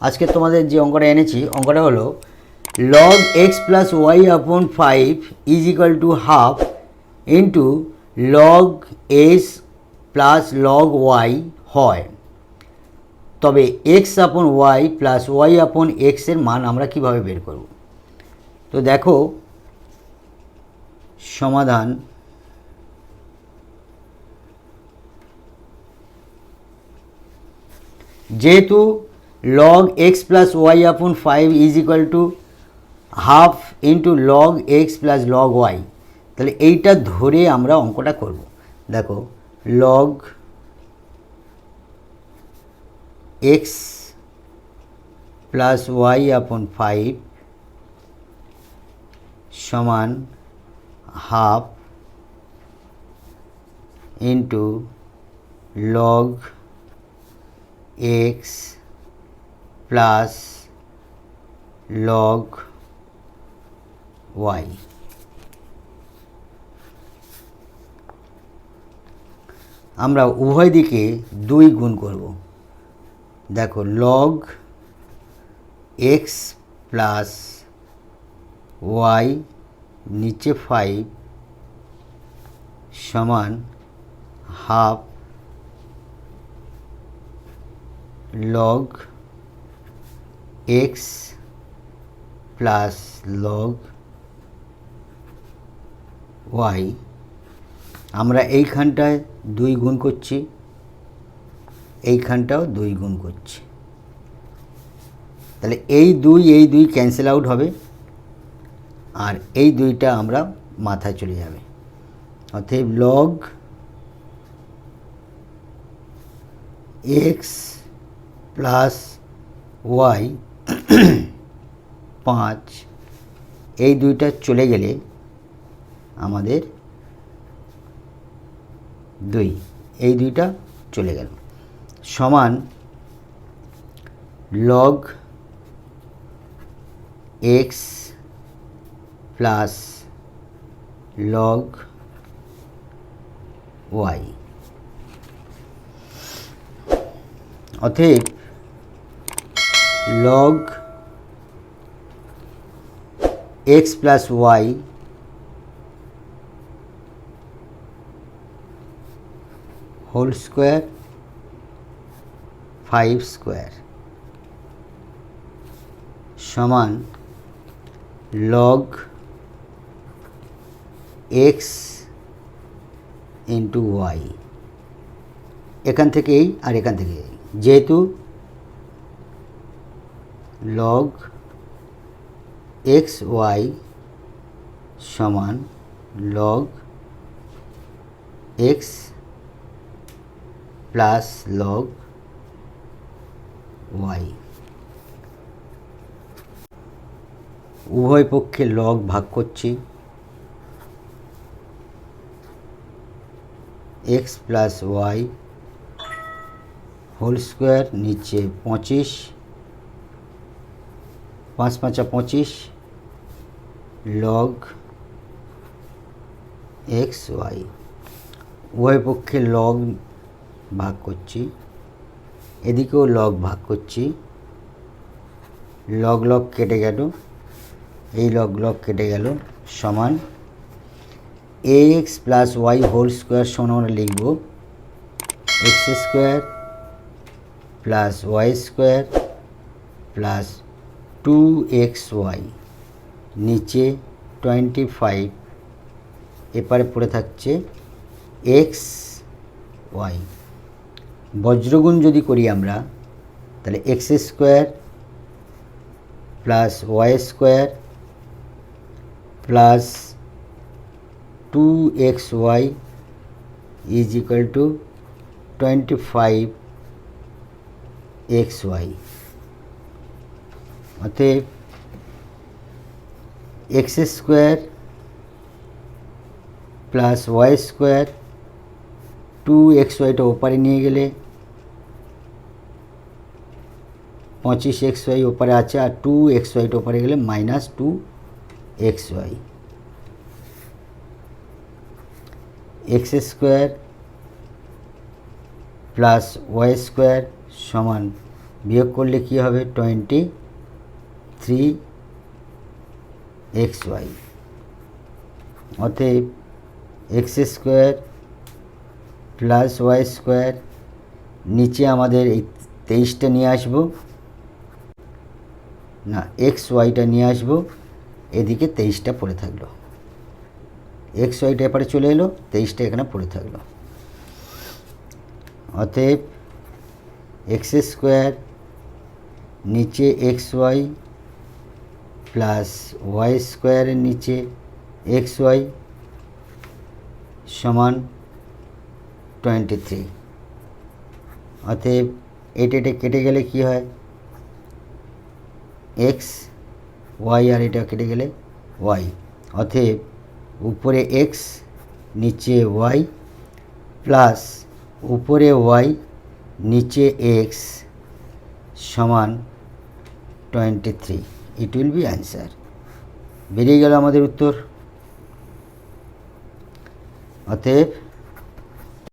আজকে তোমাদের যে অঙ্কটা এনেছি অঙ্কটা হলো log x প্লাস ওয়াই আপন 5 is equal to half into log s plus log y হয়, তবে x আপন y প্লাস y আপন x এর মান আমরা কিভাবে বের করব। তো দেখো সমাধান। যেহেতু log x প্লাস ওয়াই আপন 5 is equal to half into log x plus log y, তাহলে এইটা ধরে আমরা অঙ্কটা করব। দেখো log x প্লাস ওয়াই আপন 5 সমান half into log x plus log y। আমরা উভয় দিকে 2 গুণ করব। দেখো log x প্লাস y নিচে 5 সমান half log x plus log y। আমরা এইখানটায় 2 গুণ করছি, এইখানটাও 2 গুণ করছি, তাহলে এই 2 ক্যান্সেল আউট হবে আর এই 2টা আমরা মাথায় চলে যাবে। অতএব log x প্লাস ওয়াই 5, এই 2টা চলে গেলে আমাদের 2, এই 2টা চলে গেল সমান log x plus log y। অতএব log x plus y whole square 5 square সমান log x ইন্টু y। এখান থেকে এই আর এখান থেকে এই, যেহেতু log x y সমান log x plus log y। উভয় পক্ষে log ভাগ করছি, x plus y whole square নিচে 25, 5 5 25 log x y। উভয় পক্ষে log ভাগ করছি, এদিকেও log ভাগ করছি, log log কেটে গেল, এই log log কেটে গেল সমান ax plus y whole square সমান আমরা লিখব x square plus y square plus 2xy নিচে 25, এপারে পড়ে থাকছে x y। বজ্রগুণ যদি করি আমরা তাহলে x square plus y square plus 2xy is equal to 25xy। অতএব x square plus y square 2xyটা ওপারে নিয়ে গেলে 25xy ওপারে আছে আর 2xyটা ওপারে গেলে minus 2xy। x square plus y square সমান বিয়োগ করলে কি হবে 23xy। অতএব x square plus y square, নিচে আমাদের এই 23টা নিয়ে আসবো, না এক্স ওয়াইটা নিয়ে আসবো, এদিকে 23টা পড়ে থাকলো, এক্স ওয়াইটা এপারে চলে এলো, 23টা এখানে পড়ে থাকলো। অতএব এক্স স্কোয়ার নিচে এক্স ওয়াই প্লাস ওয়াই স্কোয়ারের নিচে এক্স ওয়াই সমান 23। অতএব এটা কেটে গেলে কি হয়, এক্স ওয়াই আর এটা কেটে গেলে ওয়াই। অতএব উপরে এক্স নিচে ওয়াই প্লাস উপরে ওয়াই নিচে এক্স সমান 23। It will be answer. বেরিয়ে গেল আমাদের উত্তর। অতএব